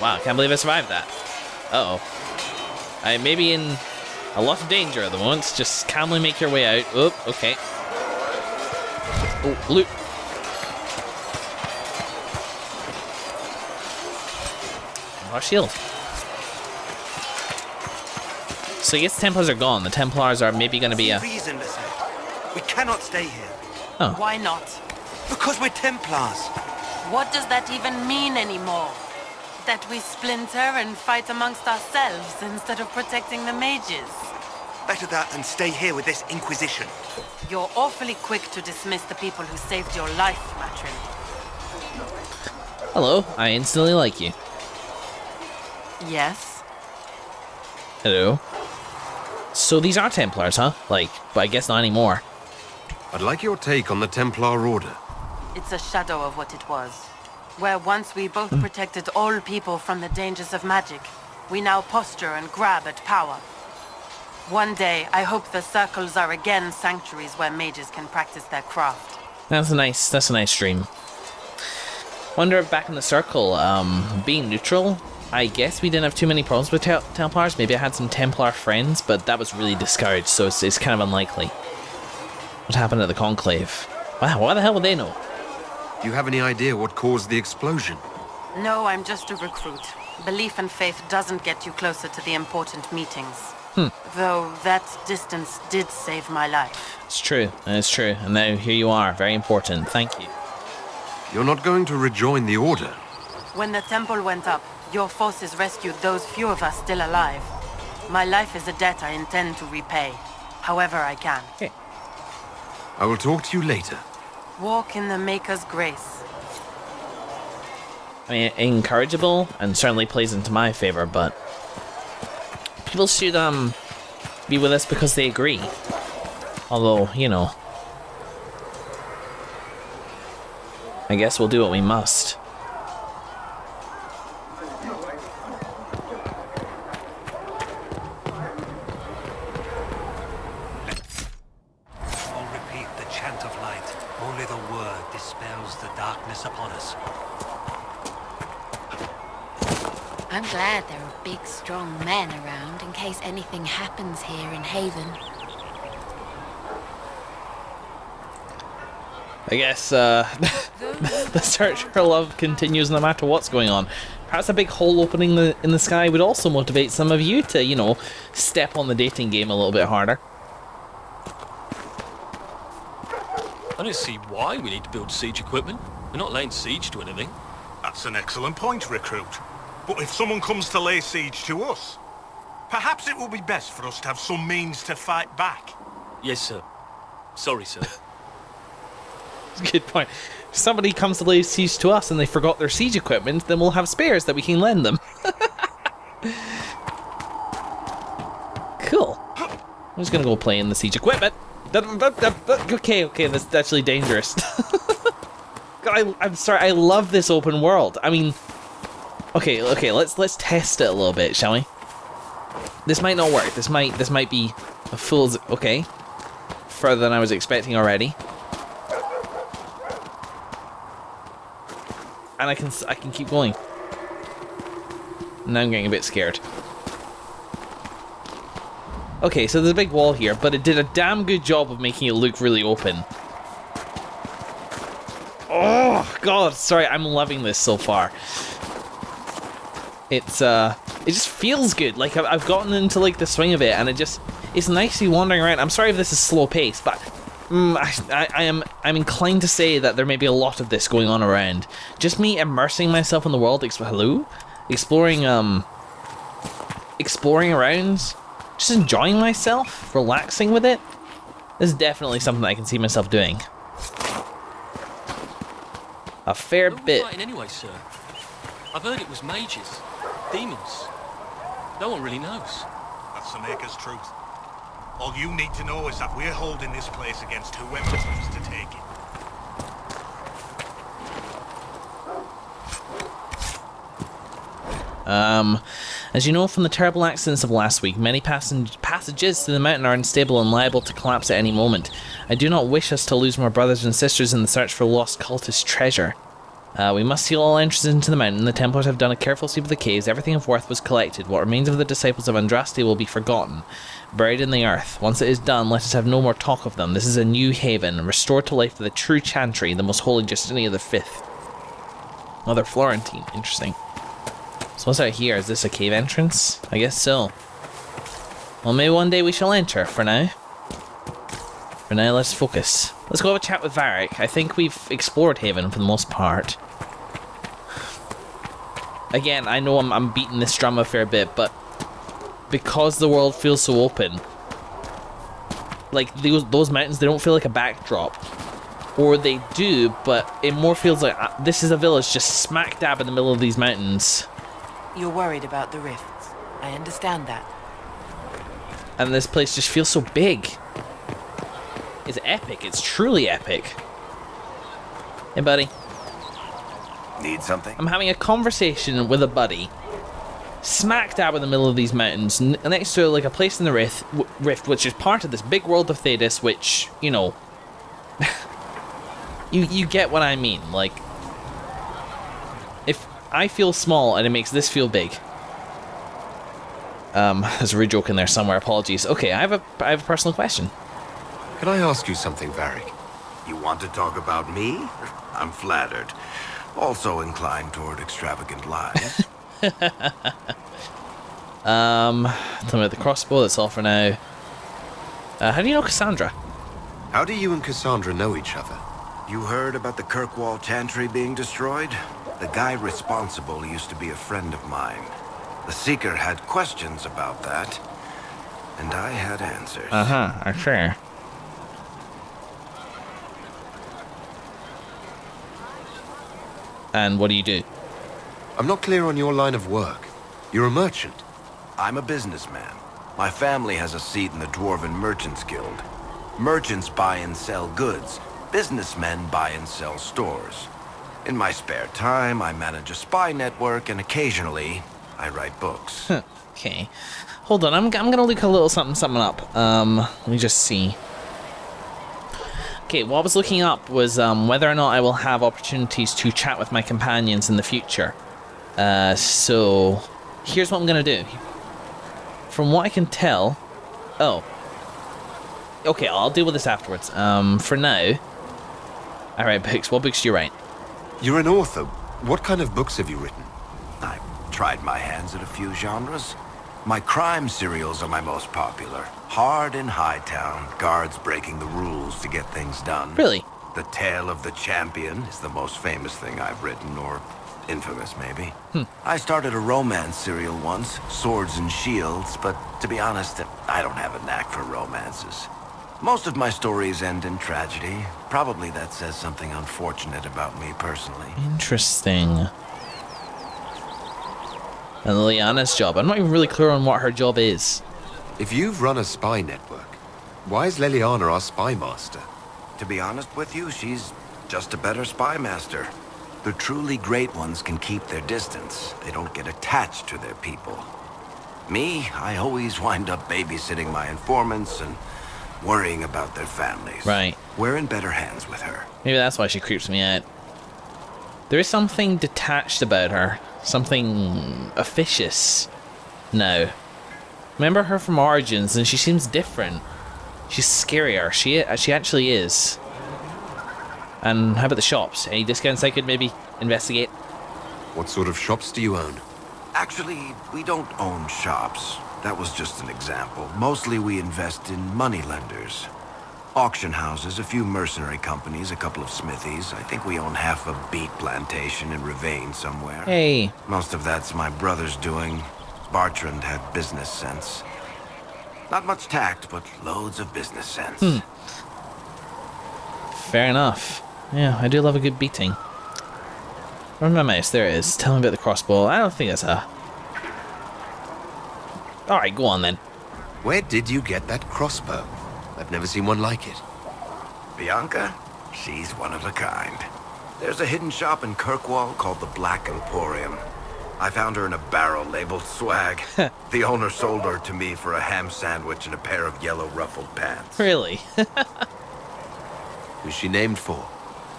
Wow, I can't believe I survived that. Uh-oh. I may be in a lot of danger at the moment. Just calmly make your way out. Oh, okay. Oh, loot. Our shield. So I guess the Templars are gone. The Templars are maybe going to be a... Reasonless. We cannot stay here. Oh. Why not? Because we're Templars. What does that even mean anymore? That we splinter and fight amongst ourselves instead of protecting the mages? Better that than stay here with this Inquisition. You're awfully quick to dismiss the people who saved your life, Matrin. Hello, I instantly like you. Yes? Hello. So these are Templars, huh? Like, but I guess not anymore. I'd like your take on the Templar Order. It's a shadow of what it was. Where once we both protected all people from the dangers of magic, we now posture and grab at power. One day, I hope the circles are again sanctuaries where mages can practice their craft. That's a nice dream. Wonder if back in the circle, being neutral, I guess we didn't have too many problems with Templars. Maybe I had some Templar friends, but that was really discouraged, so it's kind of unlikely. What happened at the Conclave? Wow, why the hell would they know? Do you have any idea what caused the explosion? No, I'm just a recruit. Belief and faith doesn't get you closer to the important meetings. Though that distance did save my life. It's true, and now here you are, very important, thank you. You're not going to rejoin the Order? When the temple went up, your forces rescued those few of us still alive. My life is a debt I intend to repay, however I can. Okay. I will talk to you later. Walk in the Maker's grace. I mean, encourageable, and certainly plays into my favor, but people should, be with us because they agree. Although, you know, I guess we'll do what we must. I'll repeat the chant of light. Only the word dispels the darkness upon us. I'm glad there are big, strong men around in case anything happens here in Haven. I guess, the search for love continues no matter what's going on. Perhaps a big hole opening in the sky would also motivate some of you to, you know, step on the dating game a little bit harder. I don't see why we need to build siege equipment. We're not laying siege to anything. That's an excellent point, recruit. But if someone comes to lay siege to us, perhaps it will be best for us to have some means to fight back. Yes, sir. Sorry, sir. Good point. If somebody comes to lay siege to us and they forgot their siege equipment, then we'll have spares that we can lend them. Cool. I'm just gonna go play in the siege equipment. Okay, that's actually dangerous. God, I'm sorry, I love this open world. I mean, okay, let's test it a little bit, shall we? This might not work. This might be a fool's... Okay. Further than I was expecting already. And I can keep going. Now I'm getting a bit scared. Okay, so there's a big wall here, but it did a damn good job of making it look really open. Oh god, sorry, I'm loving this so far. It just feels good. Like I've gotten into like the swing of it, and it's nicely wandering around. I'm sorry if this is slow paced, but I'm inclined to say that there may be a lot of this going on around. Just me immersing myself in the world, exploring around, just enjoying myself, relaxing with it. This is definitely something I can see myself doing. A fair bit. Fighting anyway, sir. I've heard it was mages, demons. No one really knows. That's the Maker's truth. All you need to know is that we're holding this place against whoever comes to take it. As you know from the terrible accidents of last week, many passages to the mountain are unstable and liable to collapse at any moment. I do not wish us to lose more brothers and sisters in the search for lost cultist treasure. We must seal all entrances into the mountain. The Templars have done a careful sweep of the caves. Everything of worth was collected. What remains of the disciples of Andraste will be forgotten, buried in the earth. Once it is done, let us have no more talk of them. This is a new haven, restored to life by the true Chantry, the most holy Justinia V. Mother Florentine. Interesting. So what's out here? Is this a cave entrance? I guess so. Well, maybe one day we shall enter. For now, let's focus. Let's go have a chat with Varric. I think we've explored Haven for the most part. Again, I know I'm beating this drum a fair bit, but because the world feels so open, like those mountains, they don't feel like a backdrop. Or they do, but it more feels like this is a village just smack dab in the middle of these mountains. You're worried about the rifts. I understand that. And this place just feels so big. It's epic. It's truly epic. Hey, buddy. Need something? I'm having a conversation with a buddy, smack dab in the middle of these mountains, next to like a place in the rift, which is part of this big world of Thedas, which, you know, you get what I mean. Like, if I feel small and it makes this feel big. There's a rude joke in there somewhere. Apologies. Okay, I have a personal question. Can I ask you something, Varric? You want to talk about me? I'm flattered. Also inclined toward extravagant lies. Tell me about the crossbow. That's all for now. How do you know Cassandra? How do you and Cassandra know each other? You heard about the Kirkwall Chantry being destroyed? The guy responsible used to be a friend of mine. The Seeker had questions about that, and I had answers. I see. And what do you do? I'm not clear on your line of work. You're a merchant. I'm a businessman. My family has a seat in the Dwarven Merchants Guild. Merchants buy and sell goods. Businessmen buy and sell stores. In my spare time, I manage a spy network, and occasionally, I write books. Okay. Hold on, I'm gonna look a little something up. Let me just see. Okay, what I was looking up was whether or not I will have opportunities to chat with my companions in the future. So, here's what I'm gonna do. From what I can tell... Oh. Okay, I'll deal with this afterwards. For now... I write books. What books do you write? You're an author. What kind of books have you written? I've tried my hands at a few genres. My crime serials are my most popular. Hard in Hightown, guards breaking the rules to get things done. Really? The Tale of the Champion is the most famous thing I've written, or infamous maybe. I started a romance serial once, Swords and Shields, but to be honest, I don't have a knack for romances. Most of my stories end in tragedy. Probably that says something unfortunate about me personally. Interesting. And Liliana's job. I'm not even really clear on what her job is. If you've run a spy network, why is Liliana our spy master? To be honest with you, she's just a better spy master. The truly great ones can keep their distance. They don't get attached to their people. Me, I always wind up babysitting my informants and worrying about their families. Right. We're in better hands with her. Maybe that's why she creeps me out. There is something detached about her. Something officious. No. Remember her from Origins, and she seems different. She's scarier. She actually is. And how about the shops? Any discounts I could maybe investigate? What sort of shops do you own? Actually, we don't own shops. That was just an example. Mostly we invest in moneylenders. Auction houses, a few mercenary companies, a couple of smithies. I think we own half a beet plantation in Ravane somewhere. Hey. Most of that's my brother's doing. Bartrand had business sense. Not much tact, but loads of business sense. Fair enough. Yeah, I do love a good beating. Where's my mouse? There it is. Tell me about the crossbow. I don't think that's a... Alright, go on then. Where did you get that crossbow? I've never seen one like it. Bianca? She's one of a kind. There's a hidden shop in Kirkwall called the Black Emporium. I found her in a barrel labeled swag. The owner sold her to me for a ham sandwich and a pair of yellow ruffled pants. Really? Who's she named for?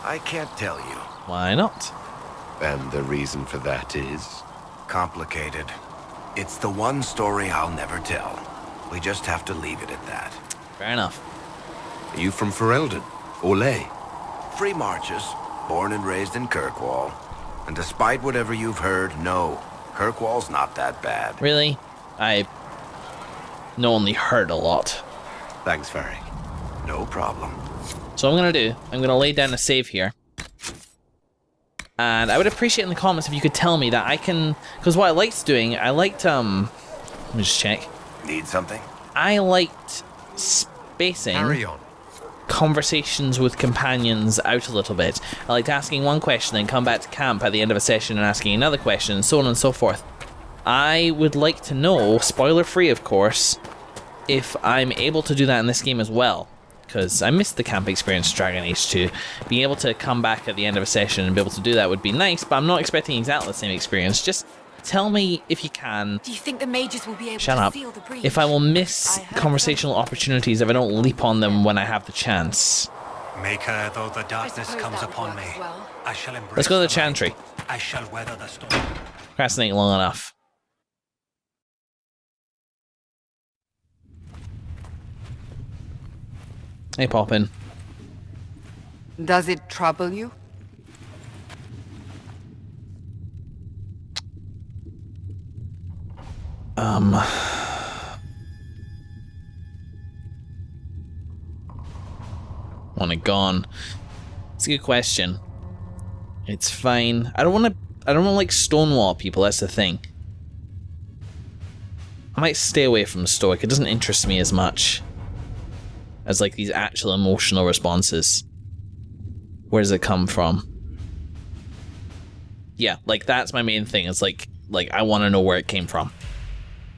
I can't tell you. Why not? And the reason for that is? Complicated. It's the one story I'll never tell. We just have to leave it at that. Fair enough. Are you from Ferelden? Or Ley? Free marches, born and raised in Kirkwall. And despite whatever you've heard, no, Kirkwall's not that bad. Really? I only heard a lot. Thanks, Varric. No problem. So what I'm going to do, I'm going to lay down a save here. And I would appreciate in the comments if you could tell me that I can... Because what I liked doing, let me just check. Need something? I liked spacing Carry on. conversations with companions out a little bit. I liked asking one question and come back to camp at the end of a session and asking another question, and so on and so forth. I would like to know, spoiler free of course, if I'm able to do that in this game as well. Because I missed the camp experience in Dragon Age 2. Being able to come back at the end of a session and be able to do that would be nice, but I'm not expecting exactly the same experience. Just tell me if you can. Do you think the mages will be able Shut to up. seal the breach? If I will miss conversational opportunities if I don't leap on them when I have the chance. Maker, though the darkness suppose comes that upon me, works well. I shall embrace Let's go to the light. Chantry. I shall weather the storm. Procrastinate long enough. Hey, Poppin. Does it trouble you? Want it gone? It's a good question. It's fine. I don't want to like stonewall people, that's the thing. I might stay away from Stoic. It doesn't interest me as much as like these actual emotional responses. Where does it come from? Yeah, like that's my main thing. It's like I want to know where it came from.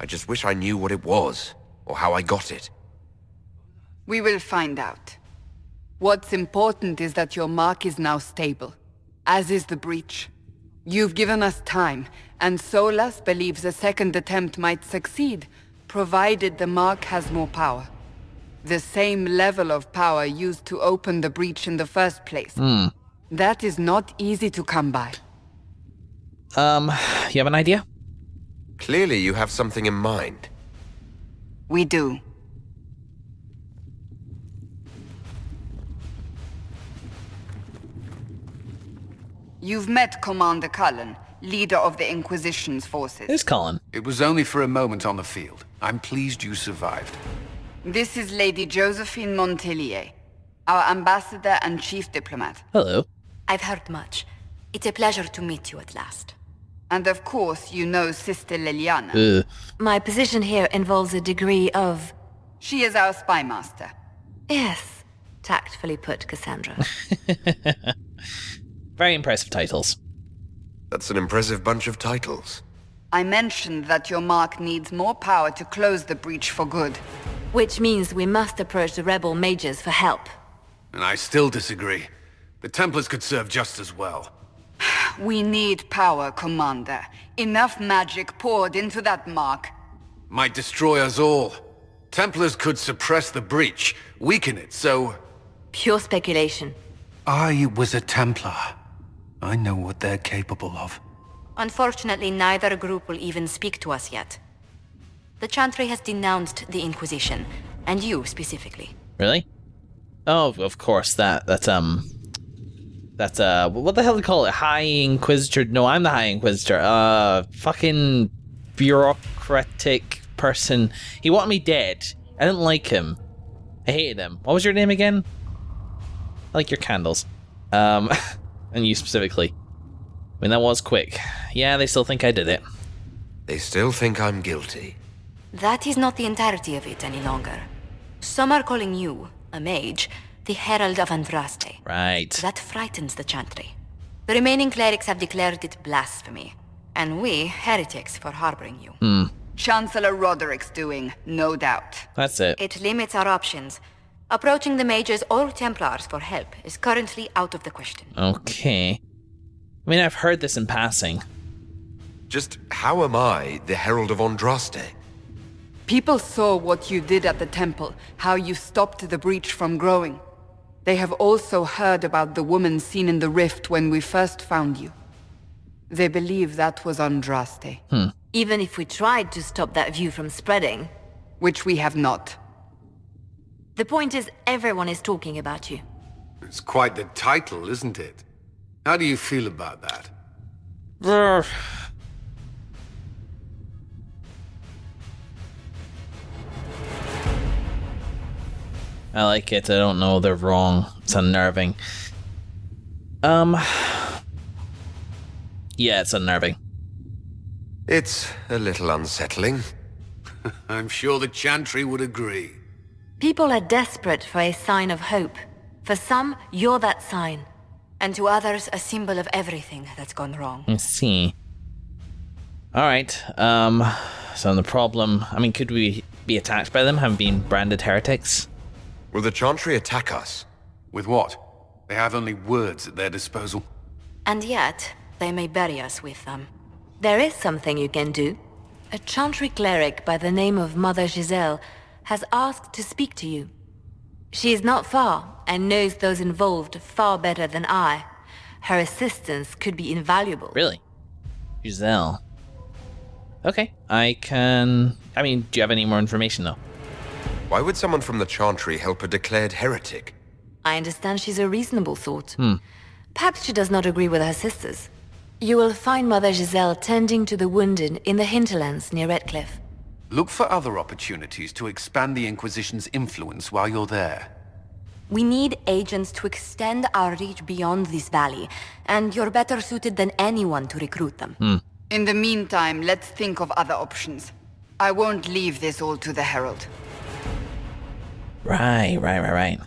I just wish I knew what it was, or how I got it. We will find out. What's important is that your mark is now stable, as is the breach. You've given us time, and Solas believes a second attempt might succeed, provided the mark has more power. The same level of power used to open the breach in the first place. That is not easy to come by. You have an idea? Clearly you have something in mind. We do. You've met Commander Cullen, leader of the Inquisition's forces. Who's Colin? It was only for a moment on the field. I'm pleased you survived. This is Lady Josephine Montelier, our ambassador and chief diplomat. Hello. I've heard much. It's a pleasure to meet you at last. And of course, you know Sister Liliana. Ugh. My position here involves a degree of... She is our spy master. Yes, tactfully put, Cassandra. Very impressive titles. That's an impressive bunch of titles. I mentioned that your mark needs more power to close the breach for good. Which means we must approach the rebel mages for help. And I still disagree. The Templars could serve just as well. We need power, Commander. Enough magic poured into that mark. Might destroy us all. Templars could suppress the breach, weaken it, so... Pure speculation. I was a Templar. I know what they're capable of. Unfortunately, neither group will even speak to us yet. The Chantry has denounced the Inquisition, and you specifically. Really? Oh, of course. That's what the hell do they call it? High Inquisitor? No, I'm the High Inquisitor. Fucking bureaucratic person. He wanted me dead. I didn't like him. I hated him. What was your name again? I like your candles. And you specifically. I mean, that was quick. Yeah, they still think I did it. They still think I'm guilty. That is not the entirety of it any longer. Some are calling you, a mage, the Herald of Andraste. Right. That frightens the Chantry. The remaining clerics have declared it blasphemy, and we, heretics, for harboring you. Chancellor Roderick's doing, no doubt. That's it. It limits our options. Approaching the mages or Templars for help is currently out of the question. Okay. I mean, I've heard this in passing. Just how am I the Herald of Andraste? People saw what you did at the temple, how you stopped the breach from growing. They have also heard about the woman seen in the rift when we first found you. They believe that was Andraste. Even if we tried to stop that view from spreading... Which we have not. The point is, everyone is talking about you. It's quite the title, isn't it? How do you feel about that? I like it. I don't know. They're wrong. It's unnerving. Yeah, it's unnerving. It's a little unsettling. I'm sure the Chantry would agree. People are desperate for a sign of hope. For some, you're that sign. And to others, a symbol of everything that's gone wrong. Let's see. Alright, so the problem... I mean, could we be attacked by them, having been branded heretics? Will the Chantry attack us? With what? They have only words at their disposal. And yet, they may bury us with them. There is something you can do. A Chantry cleric by the name of Mother Giselle has asked to speak to you. She is not far, and knows those involved far better than I. Her assistance could be invaluable. Really? Giselle. Okay, I mean, do you have any more information, though? Why would someone from the Chantry help a declared heretic? I understand she's a reasonable sort. Perhaps she does not agree with her sisters. You will find Mother Giselle tending to the wounded in the hinterlands near Redcliffe. Look for other opportunities to expand the Inquisition's influence while you're there. We need agents to extend our reach beyond this valley, and you're better suited than anyone to recruit them. In the meantime, let's think of other options. I won't leave this all to the Herald. Right.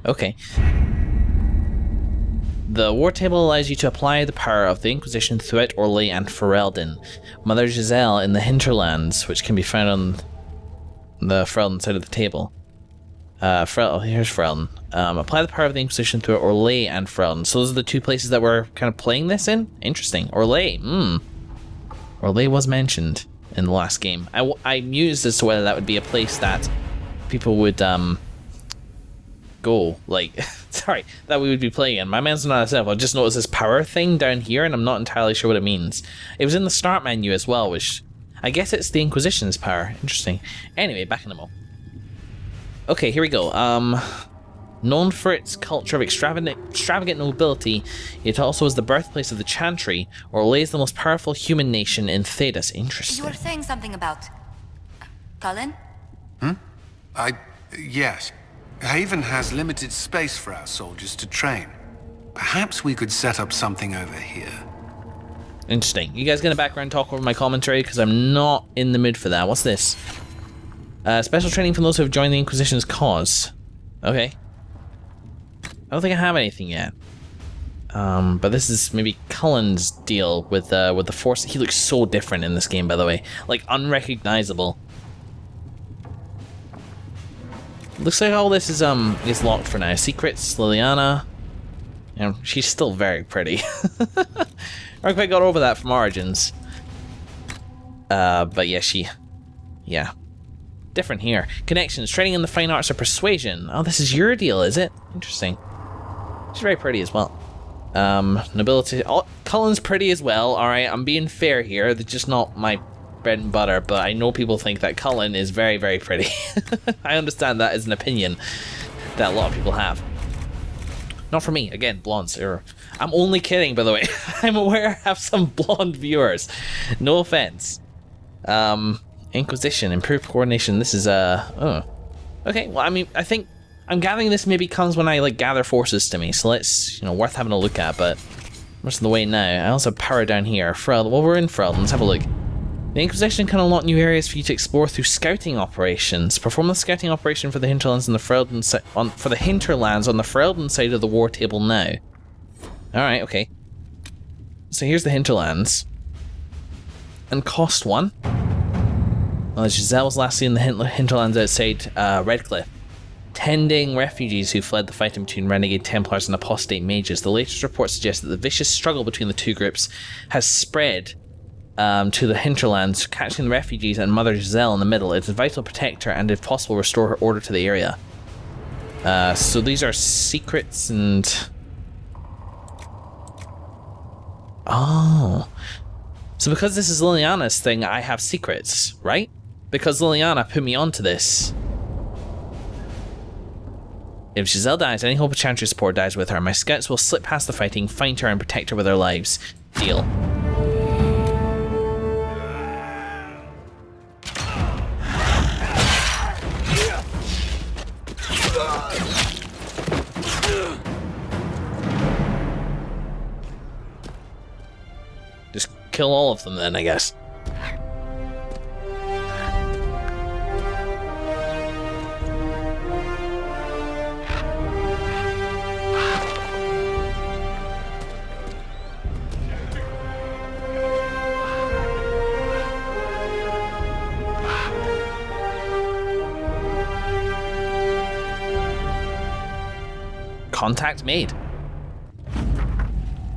Okay. The war table allows you to apply the power of the Inquisition throughout Orlais and Ferelden. Mother Giselle in the hinterlands, which can be found on the Ferelden side of the table. Here's Ferelden. Apply the power of the Inquisition throughout Orlais and Ferelden. So those are the two places that we're kind of playing this in? Interesting. Orlais. Orlais was mentioned in the last game. I mused as to whether that would be a place that people would go, like, sorry, that we would be playing in. My man's not as I just noticed this power thing down here, and I'm not entirely sure what it means. It was in the start menu as well, which I guess it's the Inquisition's power. Interesting. Anyway, back in a mo. Okay, here we go. Known for its culture of extravagant nobility, it also is the birthplace of the Chantry, Orlais is the most powerful human nation in Thedas. Interesting. You were saying something about... Cullen? Yes. Haven has limited space for our soldiers to train. Perhaps we could set up something over here. Interesting. You guys gonna background talk over my commentary? Because I'm not in the mood for that. What's this? Special training for those who have joined the Inquisition's cause. Okay. I don't think I have anything yet. But this is maybe Cullen's deal with the Force. He looks so different in this game, by the way. Like, unrecognizable. Looks like all this is locked for now. Secrets, Liliana. You know, she's still very pretty. I quite got over that from Origins. But yeah. Different here. Connections, training in the fine arts of persuasion. Oh, this is your deal, is it? Interesting. She's very pretty as well. Nobility. Oh, Cullen's pretty as well. Alright, I'm being fair here. They're just not my bread and butter, but I know people think that Cullen is very, very pretty. I understand that is an opinion that a lot of people have. Not for me. Again, blondes. I'm only kidding, by the way. I'm aware I have some blonde viewers. No offense. Inquisition, improved coordination. This is okay, well, I mean, I think I'm gathering this maybe comes when I like gather forces to me, so let's, worth having a look at, but most of the way now. I also have power down here. Ferelden, well, we're in Ferelden, let's have a look. The Inquisition can unlock new areas for you to explore through scouting operations. Perform the scouting operation for the hinterlands on the Ferelden side of the war table now. Alright, okay. So here's the hinterlands. And cost 1. Well, Giselle was last seen in the hinterlands outside Redcliffe, tending refugees who fled the fighting between renegade Templars and apostate mages. The latest reports suggest that the vicious struggle between the two groups has spread to the hinterlands, catching the refugees and Mother Giselle in the middle. It's a vital protector and, if possible, restore her order to the area. So these are secrets and... Oh. So because this is Liliana's thing, I have secrets, right? Because Liliana put me onto this. If Giselle dies, any hope of Chantry support dies with her. My scouts will slip past the fighting, find her, and protect her with their lives. Deal. Just kill all of them then, I guess. Contact made.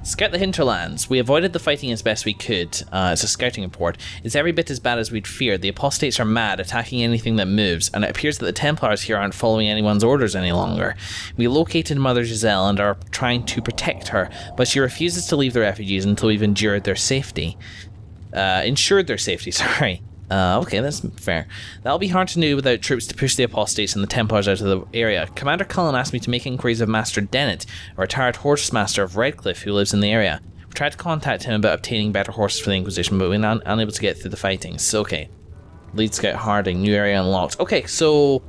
Scout the hinterlands. We avoided the fighting as best we could. It's a scouting report. It's every bit as bad as we'd feared. The apostates are mad, attacking anything that moves, and it appears that the Templars here aren't following anyone's orders any longer. We located Mother Giselle and are trying to protect her, but she refuses to leave the refugees until we've ensured their safety. Sorry. Okay, that's fair. That'll be hard to do without troops to push the apostates and the Templars out of the area. Commander Cullen asked me to make inquiries of Master Dennett, a retired horse master of Redcliffe who lives in the area. We tried to contact him about obtaining better horses for the Inquisition, but we were unable to get through the fighting. So, okay. Lead Scout Harding, new area unlocked. Okay, so...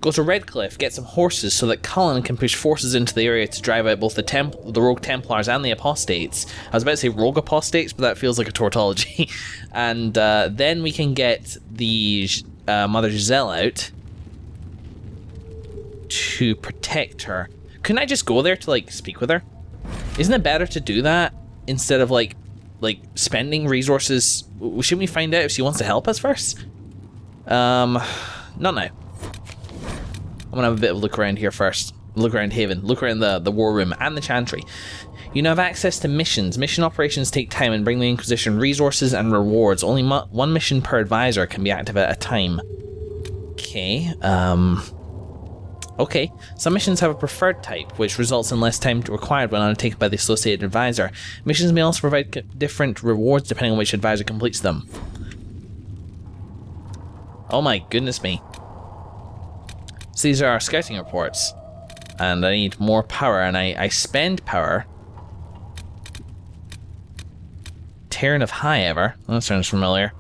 go to Redcliffe, get some horses so that Cullen can push forces into the area to drive out both the rogue Templars and the apostates. I was about to say rogue apostates, but that feels like a tautology. And then we can get the Mother Giselle out to protect her. Couldn't I just go there to, like, speak with her? Isn't it better to do that instead of, like spending resources? Shouldn't we find out if she wants to help us first? Not now. I'm gonna have a bit of a look around here first. Look around Haven. Look around the war room and the Chantry. You now have access to missions. Mission operations take time and bring the Inquisition resources and rewards. Only one mission per advisor can be active at a time. Okay. Okay. Some missions have a preferred type, which results in less time required when undertaken by the associated advisor. Missions may also provide different rewards depending on which advisor completes them. Oh my goodness me. So these are our scouting reports, and I need more power, and I spend power. Terran of High Ever, that sounds familiar.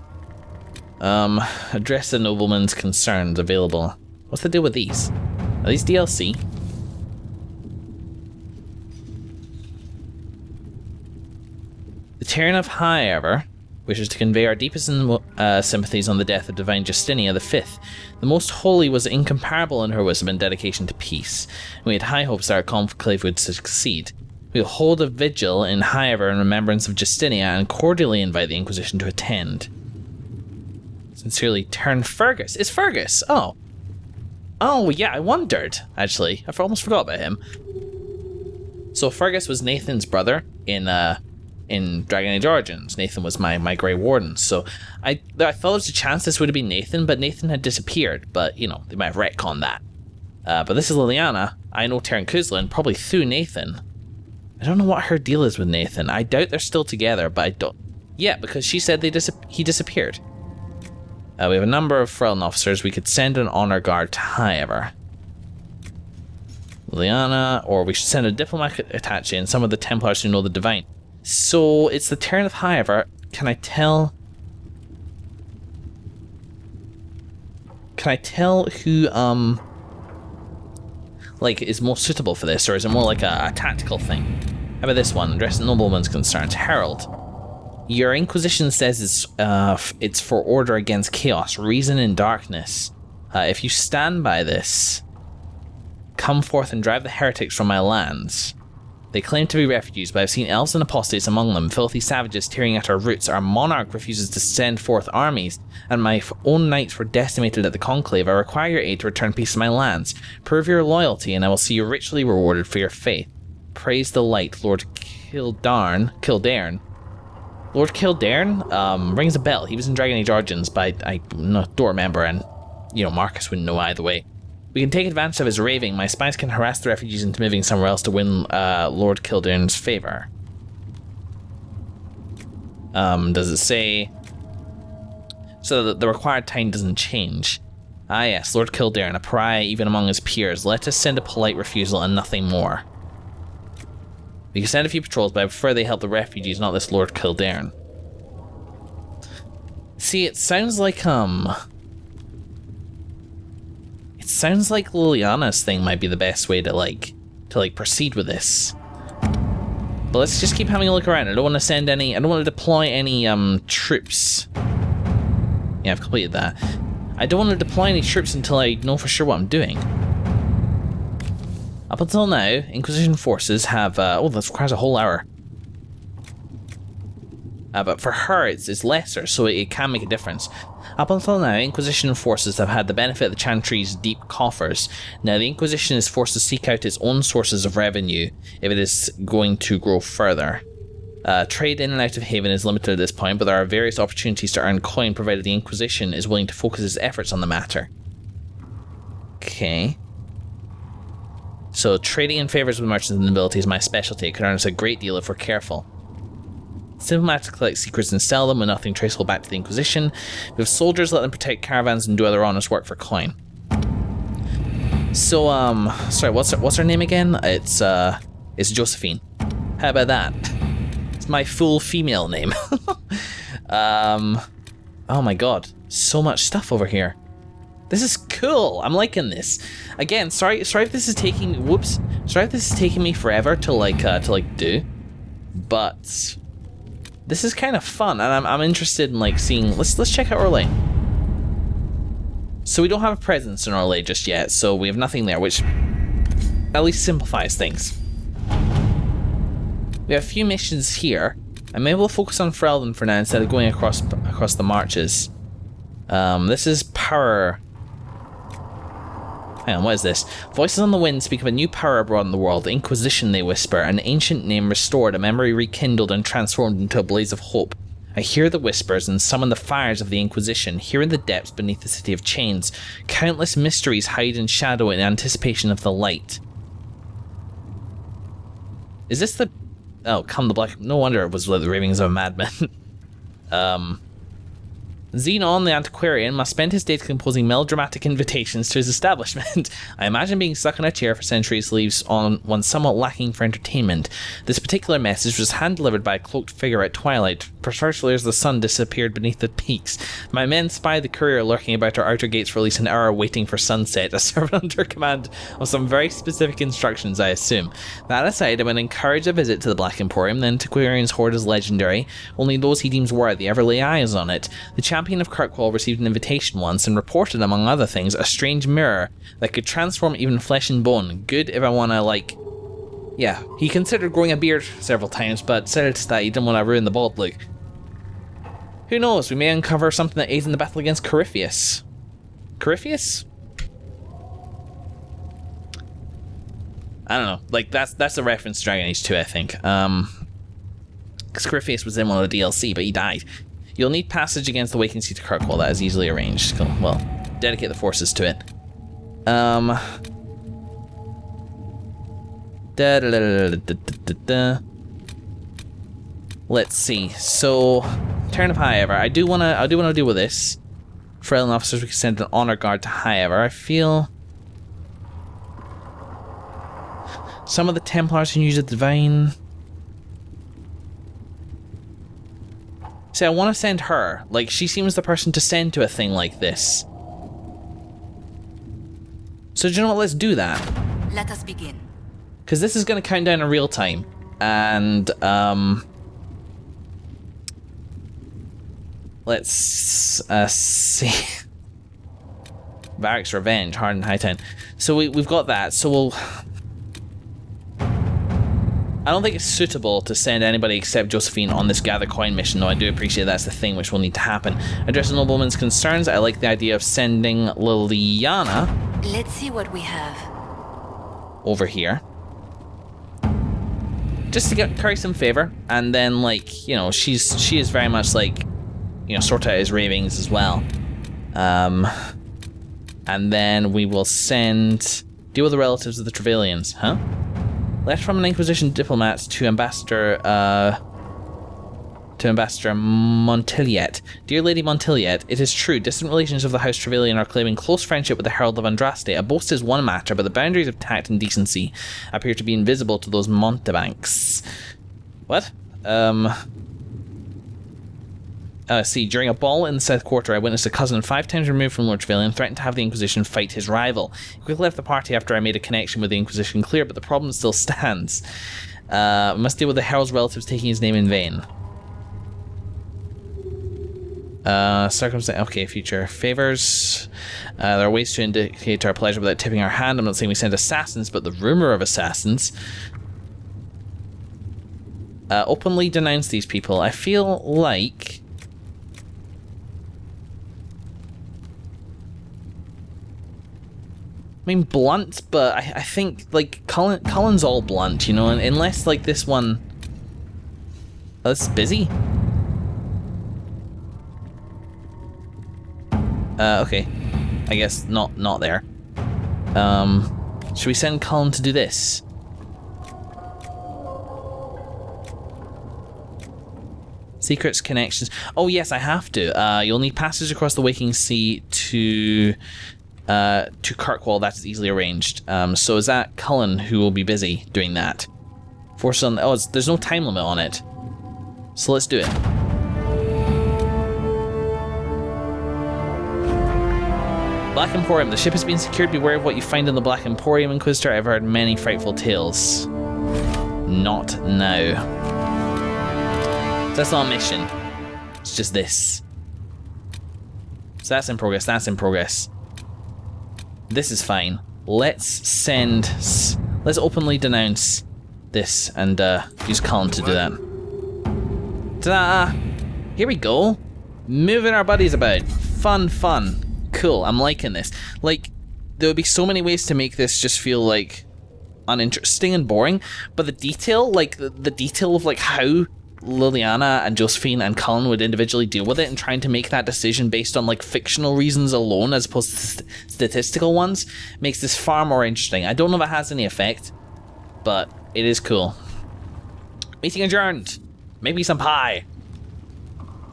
Address the nobleman's concerns available. What's the deal with these? Are these DLC? The Terran of High Ever wishes to convey our deepest sympathies on the death of Divine Justinia V. The Most Holy was incomparable in her wisdom and dedication to peace. We had high hopes that our conclave would succeed. We will hold a vigil in High Ever in remembrance of Justinia and cordially invite the Inquisition to attend. Sincerely, Turn Fergus. Is Fergus? Oh. Oh, yeah, I wondered, actually. I almost forgot about him. So Fergus was Nathan's brother in Dragon Age Origins. Nathan was my Grey Warden, so I thought there was a chance this would have been Nathan, but Nathan had disappeared, but, you know, they might have retconned that. But this is Liliana. I know Terran Kuzlin, probably through Nathan. I don't know what her deal is with Nathan. I doubt they're still together, but I don't... Yeah, because she said he disappeared. We have a number of Freelon officers. We could send an honor guard to High Ever. Liliana, or we should send a diplomatic attaché and some of the Templars who know the Divine. So, it's the Terran of High Ever. Can I tell who, like, is most suitable for this, or is it more like a tactical thing? How about this one? Address the nobleman's concerns. Herald. Your Inquisition says it's for order against chaos, reason in darkness. If you stand by this, come forth and drive the heretics from my lands. They claim to be refugees, but I've seen elves and apostates among them, filthy savages tearing at our roots. Our monarch refuses to send forth armies, and my own knights were decimated at the conclave. I require your aid to return peace to my lands. Prove your loyalty, and I will see you richly rewarded for your faith. Praise the light, Lord Kildaren. Lord Kildaren? Rings a bell. He was in Dragon Age Origins, but I don't remember, and, you know, Marcus wouldn't know either way. We can take advantage of his raving. My spies can harass the refugees into moving somewhere else to win Lord Kildairn's favour. Does it say... So that the required time doesn't change. Ah yes, Lord Kildairn, a pariah even among his peers. Let us send a polite refusal and nothing more. We can send a few patrols, but I prefer they help the refugees, not this Lord Kildairn. See, it sounds like, It sounds like Liliana's thing might be the best way to proceed with this. But let's just keep having a look around. I don't want to send any, I don't want to deploy any, troops. Yeah, I've completed that. I don't want to deploy any troops until I know for sure what I'm doing. Up until now, Inquisition forces have, oh, this requires a whole hour. But for her, it's lesser, so it can make a difference. Up until now, Inquisition forces have had the benefit of the Chantry's deep coffers. Now, the Inquisition is forced to seek out its own sources of revenue if it is going to grow further. Trade in and out of Haven is limited at this point, but there are various opportunities to earn coin provided the Inquisition is willing to focus its efforts on the matter. Okay. So, trading in favours with merchants and nobility is my specialty. It can earn us a great deal if we're careful. Simple matter to collect secrets and sell them with nothing traceable back to the Inquisition. We have soldiers, let them protect caravans and do other honest work for coin. So, sorry, what's her name again? It's Josephine. How about that? It's my full female name. Oh my god, so much stuff over here. This is cool. I'm liking this. Again, sorry if this is taking, sorry if this is taking me forever to do, but this is kind of fun, and I'm interested in seeing. Let's check out Orlais. So we don't have a presence in Orlais just yet, so we have nothing there, which at least simplifies things. We have a few missions here. I may well focus on Ferelden for now instead of going across the marches. This is power. Hang on, what is this? Voices on the wind speak of a new power abroad in the world. The Inquisition, they whisper. An ancient name restored, a memory rekindled and transformed into a blaze of hope. I hear the whispers and summon the fires of the Inquisition. Here in the depths beneath the city of chains, countless mysteries hide in shadow in anticipation of the light. Is this the... Oh, come the black... No wonder it was the ravings of a madman. Xenon, the antiquarian, must spend his days composing melodramatic invitations to his establishment. I imagine being stuck in a chair for centuries leaves one somewhat lacking for entertainment. This particular message was hand-delivered by a cloaked figure at twilight, precisely as the sun disappeared beneath the peaks. My men spy the courier lurking about our outer gates for at least an hour waiting for sunset, a servant under command of some very specific instructions, I assume. That aside, I would encourage a visit to the Black Emporium. The antiquarian's hoard is legendary. Only those he deems worthy ever lay eyes on it. The champion of Kirkwall received an invitation once and reported, among other things, a strange mirror that could transform even flesh and bone. Good if I want to, yeah, he considered growing a beard several times, but said that he didn't want to ruin the bald look. Who knows, we may uncover something that aids in the battle against Corypheus. Corypheus? I don't know, that's a reference to Dragon Age 2, I think. Because Corypheus was in one of the DLC, but he died. You'll need passage against the Waking Sea to Kirkwall. That is easily arranged. Well, dedicate the forces to it. Let's see. So, turn of High-Ever. I do wanna deal with this. Ferelden officers, we can send an honor guard to High-Ever. I feel some of the Templars can use a divine. See, I want to send her. She seems the person to send to a thing like this. So do you know what? Let's do that. Let us begin. Because this is going to count down in real time. And, let's, see. Varric's Revenge, Hardened Hightown. So we've got that. So we'll... I don't think it's suitable to send anybody except Josephine on this gather coin mission, though I do appreciate that's the thing which will need to happen. Address the nobleman's concerns. I like the idea of sending Liliana. Let's see what we have. Over here. Just to curry some favor, and then she is very much sort out his ravings as well. And then we will send... Deal with the relatives of the Trevelyan's, huh? Letter from an Inquisition diplomat to Ambassador Montiliet. Dear Lady Montiliet, it is true, distant relations of the House Trevelyan are claiming close friendship with the Herald of Andraste. A boast is one matter, but the boundaries of tact and decency appear to be invisible to those mountebanks. What? See, during a ball in the South Quarter, I witnessed a cousin 5 times removed from Lord Trevelyan threaten to have the Inquisition fight his rival. He quickly left the party after I made a connection with the Inquisition clear, but the problem still stands. We must deal with the Herald's relatives taking his name in vain. Circumstance. Okay, future favors. There are ways to indicate our pleasure without tipping our hand. I'm not saying we send assassins, but the rumor of assassins. Openly denounce these people. I feel like... I mean, blunt, but I think, like, Cullen's all blunt, you know, and unless, like, this one... Oh, this is busy? Okay. I guess not there. Should we send Cullen to do this? Secrets, connections. Oh, yes, I have to. You'll need passage across the Waking Sea to Kirkwall. That is easily arranged. So is that Cullen who will be busy doing that? Force on... Oh, there's no time limit on it. So let's do it. Black Emporium. The ship has been secured. Beware of what you find in the Black Emporium, Inquisitor. I've heard many frightful tales. Not now. So that's not a mission. It's just this. So that's in progress. That's in progress. This is fine. Let's openly denounce this and use Cullen to do that. Ta-da! Here we go. Moving our buddies about. Fun. Cool, I'm liking this. Like, there would be so many ways to make this just feel, like, uninteresting and boring, but the detail, like, the detail of, like, how Liliana and Josephine and Cullen would individually deal with it and trying to make that decision based on, like, fictional reasons alone as opposed to statistical ones makes this far more interesting. I don't know if it has any effect, but it is cool. Meeting adjourned. Maybe some pie.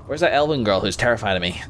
Where's that elven girl who's terrified of me?